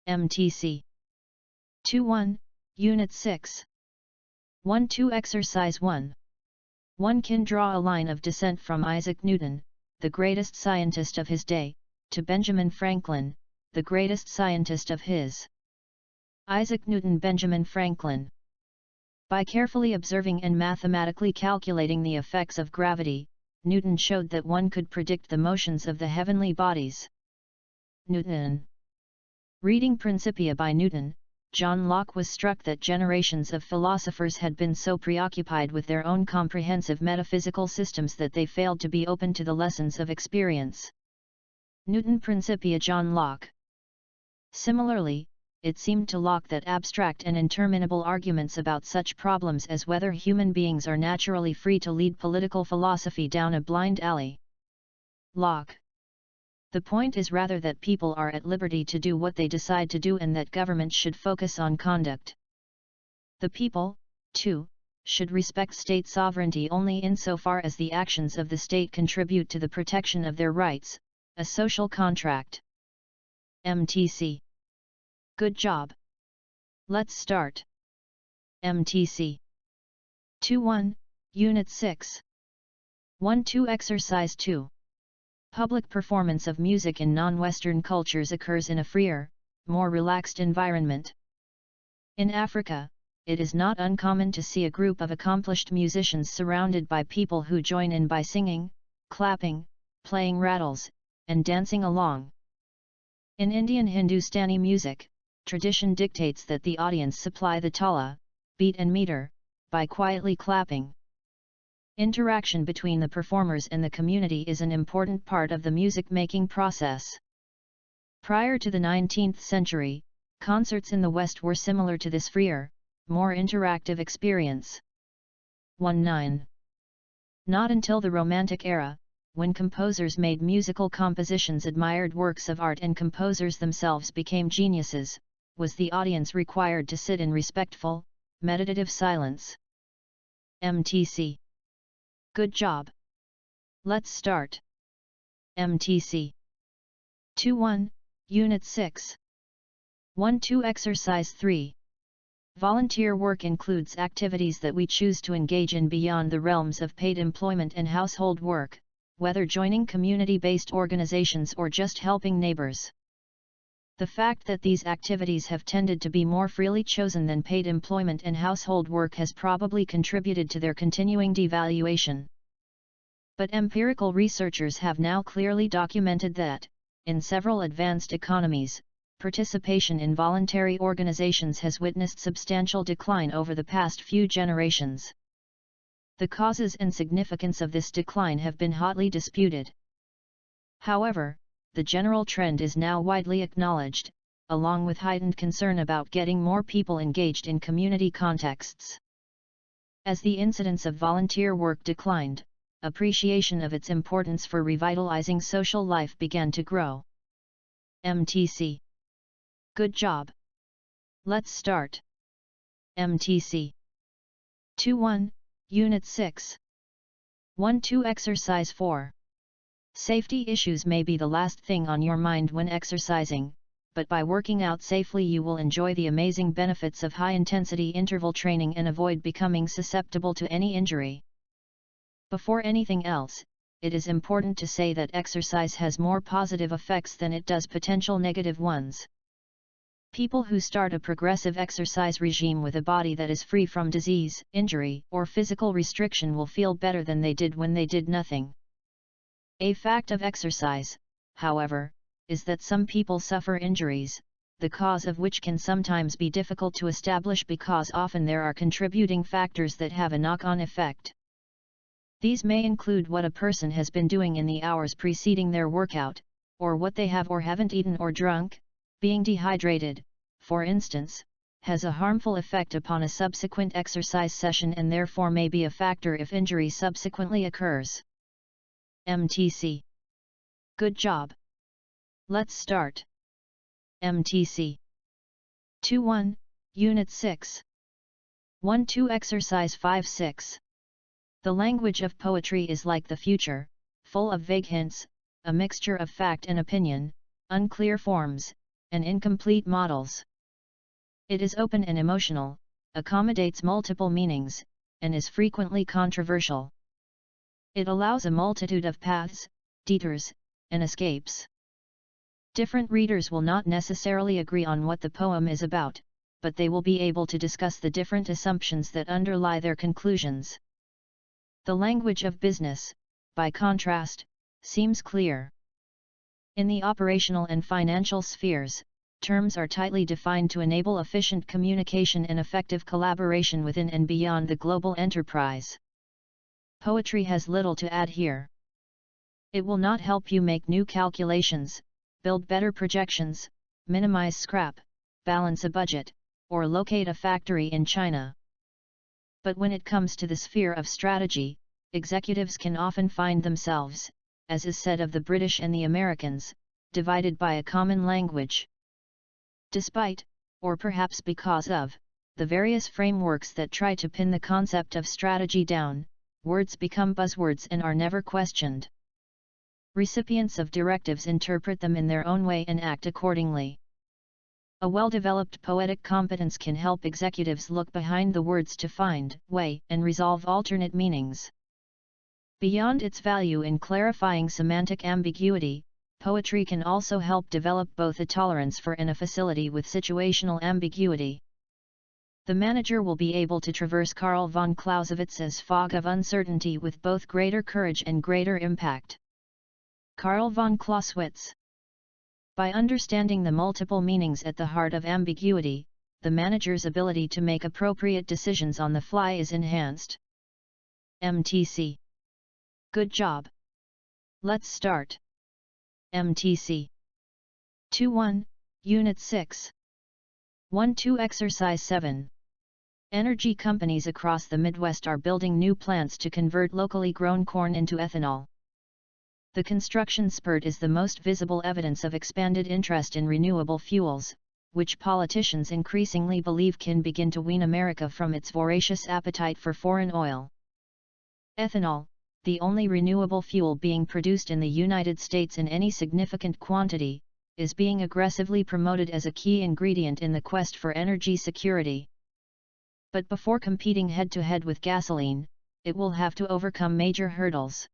MTC 2-1, Unit 6. 1-2 Exercise 1. One can draw a line of descent from Isaac Newton, the greatest scientist of his day, to Benjamin Franklin, the greatest scientist of his. Isaac Newton. Benjamin Franklin. By carefully observing and mathematically calculating the effects of gravity, Newton showed that one could predict the motions of the heavenly bodies. Newton. Reading Principia by Newton, John Locke was struck that generations of philosophers had been so preoccupied with their own comprehensive metaphysical systems that they failed to be open to the lessons of experience. Newton. Principia. John Locke. Similarly, it seemed to Locke that abstract and interminable arguments about such problems as whether human beings are naturally free to lead political philosophy down a blind alley. Locke. The point is rather that people are at liberty to do what they decide to do and that government should focus on conduct. The people, too, should respect state sovereignty only insofar as the actions of the state contribute to the protection of their rights, a social contract. MTC. Good job. Let's start. MTC 2-1, Unit 6. 1-2 Exercise 2. Public performance of music in non-Western cultures occurs in a freer, more relaxed environment. In Africa, it is not uncommon to see a group of accomplished musicians surrounded by people who join in by singing, clapping, playing rattles, and dancing along. In Indian Hindustani music, tradition dictates that the audience supply the tala, beat and meter, by quietly clapping. Interaction between the performers and the community is an important part of the music-making process. Prior to the 19th century, concerts in the West were similar to this freer, more interactive experience. 1-9. Not until the Romantic era, when composers made musical compositions admired works of art and composers themselves became geniuses, was the audience required to sit in respectful, meditative silence. MTC. Good job. Let's start. MTC 2-1, Unit 6. 1-2 Exercise 3. Volunteer work includes activities that we choose to engage in beyond the realms of paid employment and household work, whether joining community-based organizations or just helping neighbors. The fact that these activities have tended to be more freely chosen than paid employment and household work has probably contributed to their continuing devaluation. But empirical researchers have now clearly documented that, in several advanced economies, participation in voluntary organizations has witnessed substantial decline over the past few generations. The causes and significance of this decline have been hotly disputed. However, the general trend is now widely acknowledged, along with heightened concern about getting more people engaged in community contexts. As the incidence of volunteer work declined, appreciation of its importance for revitalizing social life began to grow. MTC. Good job. Let's start. MTC 2-1, Unit 6. 1-2 Exercise 4. Safety issues may be the last thing on your mind when exercising, but by working out safely you will enjoy the amazing benefits of high-intensity interval training and avoid becoming susceptible to any injury. Before anything else, it is important to say that exercise has more positive effects than it does potential negative ones. People who start a progressive exercise regime with a body that is free from disease, injury, or physical restriction will feel better than they did when they did nothing. A fact of exercise, however, is that some people suffer injuries, the cause of which can sometimes be difficult to establish because often there are contributing factors that have a knock-on effect. These may include what a person has been doing in the hours preceding their workout, or what they have or haven't eaten or drunk. Being dehydrated, for instance, has a harmful effect upon a subsequent exercise session and therefore may be a factor if injury subsequently occurs. MTC. Good job. Let's start. MTC 2-1, Unit 6. 1-2 Exercise 5-6. The language of poetry is like the future, full of vague hints, a mixture of fact and opinion, unclear forms, and incomplete models. It is open and emotional, accommodates multiple meanings, and is frequently controversial. It allows a multitude of paths, detours, and escapes. Different readers will not necessarily agree on what the poem is about, but they will be able to discuss the different assumptions that underlie their conclusions. The language of business, by contrast, seems clear. In the operational and financial spheres, terms are tightly defined to enable efficient communication and effective collaboration within and beyond the global enterprise. Poetry has little to add here. It will not help you make new calculations, build better projections, minimize scrap, balance a budget, or locate a factory in China. But when it comes to the sphere of strategy, executives can often find themselves, as is said of the British and the Americans, divided by a common language. Despite, or perhaps because of, the various frameworks that try to pin the concept of strategy down, words become buzzwords and are never questioned. Recipients of directives interpret them in their own way and act accordingly. A well-developed poetic competence can help executives look behind the words to find, weigh, and resolve alternate meanings. Beyond its value in clarifying semantic ambiguity, poetry can also help develop both a tolerance for and a facility with situational ambiguity. The manager will be able to traverse Karl von Clausewitz's fog of uncertainty with both greater courage and greater impact. Karl von Clausewitz. By understanding the multiple meanings at the heart of ambiguity, the manager's ability to make appropriate decisions on the fly is enhanced. MTC. Good job. Let's start. MTC. 2-1, Unit 6. 1-2 Exercise 7. Energy companies across the Midwest are building new plants to convert locally grown corn into ethanol. The construction spurt is the most visible evidence of expanded interest in renewable fuels, which politicians increasingly believe can begin to wean America from its voracious appetite for foreign oil. Ethanol, the only renewable fuel being produced in the United States in any significant quantity, is being aggressively promoted as a key ingredient in the quest for energy security. But before competing head-to-head with gasoline, it will have to overcome major hurdles.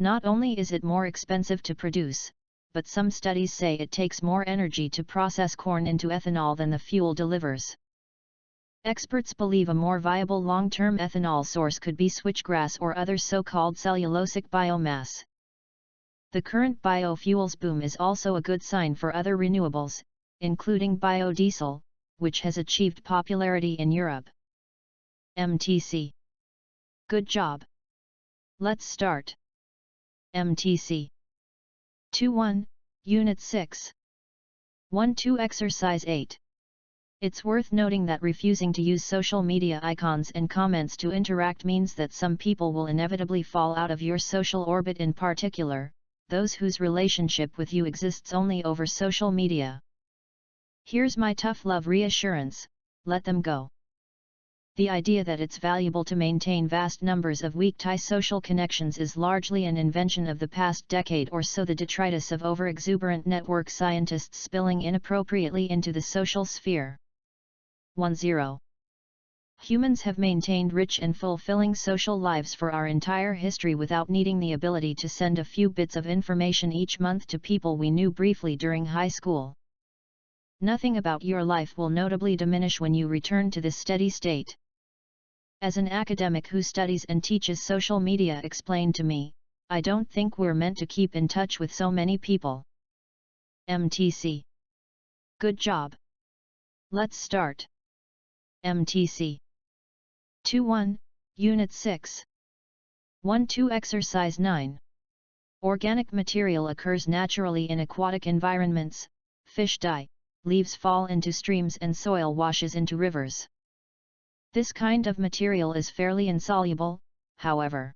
Not only is it more expensive to produce, but some studies say it takes more energy to process corn into ethanol than the fuel delivers. Experts believe a more viable long-term ethanol source could be switchgrass or other so-called cellulosic biomass. The current biofuels boom is also a good sign for other renewables, including biodiesel, which has achieved popularity in Europe. MTC. Good job. Let's start. MTC. 2-1, Unit 6. 1-2 Exercise 8. It's worth noting that refusing to use social media icons and comments to interact means that some people will inevitably fall out of your social orbit, in particular, those whose relationship with you exists only over social media. Here's my tough love reassurance: let them go. The idea that it's valuable to maintain vast numbers of weak social connections is largely an invention of the past decade or so, the detritus of over-exuberant network scientists spilling inappropriately into the social sphere. 1-0. Humans have maintained rich and fulfilling social lives for our entire history without needing the ability to send a few bits of information each month to people we knew briefly during high school. Nothing about your life will notably diminish when you return to this steady state. As an academic who studies and teaches social media explained to me, I don't think we're meant to keep in touch with so many people. MTC. Good job. Let's start. MTC. 2-1, Unit 6. 1-2 Exercise 9. Organic material occurs naturally in aquatic environments. Fish die, leaves fall into streams and soil washes into rivers. This kind of material is fairly insoluble, however.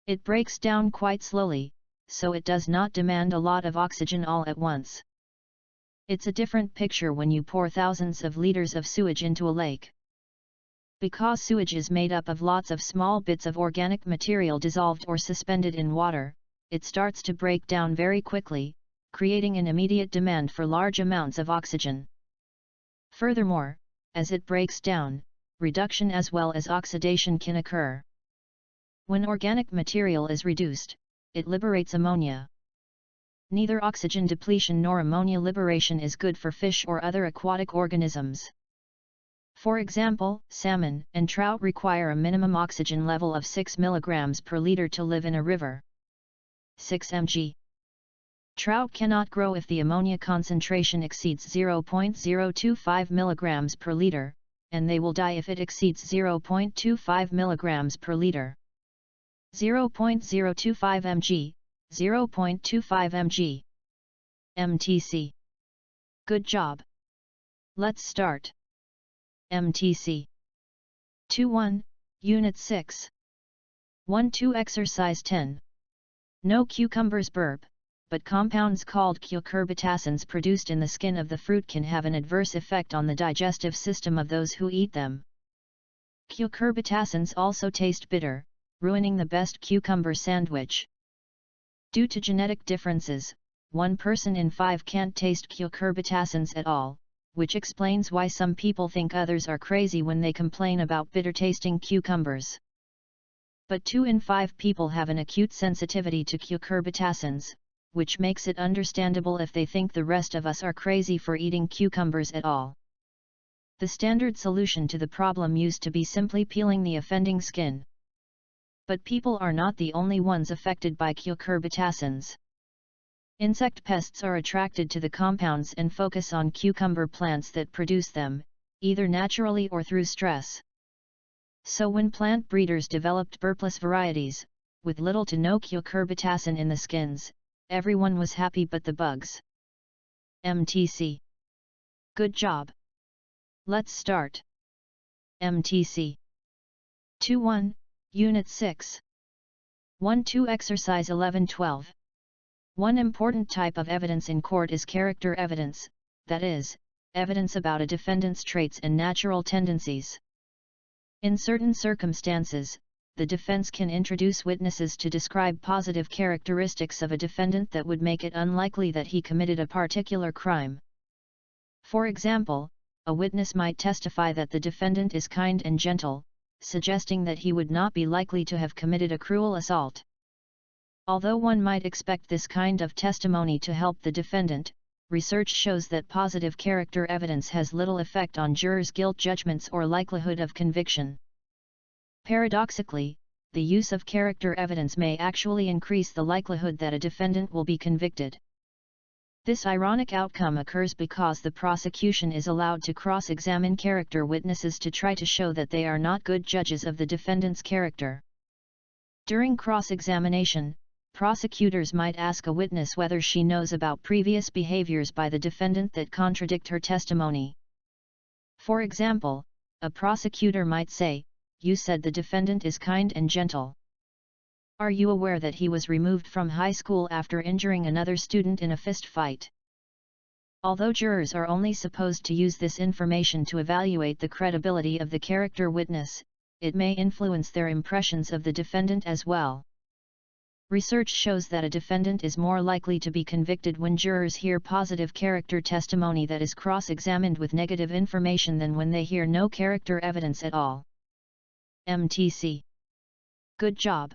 It breaks down quite slowly, so it does not demand a lot of oxygen all at once. It's a different picture when you pour thousands of liters of sewage into a lake. Because sewage is made up of lots of small bits of organic material dissolved or suspended in water, it starts to break down very quickly, creating an immediate demand for large amounts of oxygen. Furthermore, as it breaks down, reduction as well as oxidation can occur. When organic material is reduced, it liberates ammonia. Neither oxygen depletion nor ammonia liberation is good for fish or other aquatic organisms. For example, salmon and trout require a minimum oxygen level of 6 mg per liter to live in a river. 6 mg. Trout cannot grow if the ammonia concentration exceeds 0.025 mg per liter, and they will die if it exceeds 0.25 mg per liter. 0.025 mg, 0.25 mg. MTC. Good job. Let's start. MTC 2.1, Unit 6. 1.2 Exercise 10. No cucumbers burp, but compounds called cucurbitacins produced in the skin of the fruit can have an adverse effect on the digestive system of those who eat them. Cucurbitacins also taste bitter, ruining the best cucumber sandwich. Due to genetic differences, 1 person in 5 can't taste cucurbitacins at all, which explains why some people think others are crazy when they complain about bitter-tasting cucumbers. But 2 in 5 people have an acute sensitivity to cucurbitacins, which makes it understandable if they think the rest of us are crazy for eating cucumbers at all. The standard solution to the problem used to be simply peeling the offending skin. But people are not the only ones affected by cucurbitacins. Insect pests are attracted to the compounds and focus on cucumber plants that produce them, either naturally or through stress. So when plant breeders developed burpless varieties, with little to no cucurbitacin in the skins, everyone was happy but the bugs. MTC. Good job. Let's start. MTC 2.1, Unit 6. 1.2 Exercise 11-12. One important type of evidence in court is character evidence, that is, evidence about a defendant's traits and natural tendencies. In certain circumstances, the defense can introduce witnesses to describe positive characteristics of a defendant that would make it unlikely that he committed a particular crime. For example, a witness might testify that the defendant is kind and gentle, suggesting that he would not be likely to have committed a cruel assault. Although one might expect this kind of testimony to help the defendant, research shows that positive character evidence has little effect on jurors' guilt judgments or likelihood of conviction. Paradoxically, the use of character evidence may actually increase the likelihood that a defendant will be convicted. This ironic outcome occurs because the prosecution is allowed to cross-examine character witnesses to try to show that they are not good judges of the defendant's character. During cross-examination, prosecutors might ask a witness whether she knows about previous behaviors by the defendant that contradict her testimony. For example, a prosecutor might say, "You said the defendant is kind and gentle. Are you aware that he was removed from high school after injuring another student in a fist fight?" Although jurors are only supposed to use this information to evaluate the credibility of the character witness, it may influence their impressions of the defendant as well. Research shows that a defendant is more likely to be convicted when jurors hear positive character testimony that is cross-examined with negative information than when they hear no character evidence at all. MTC. Good job.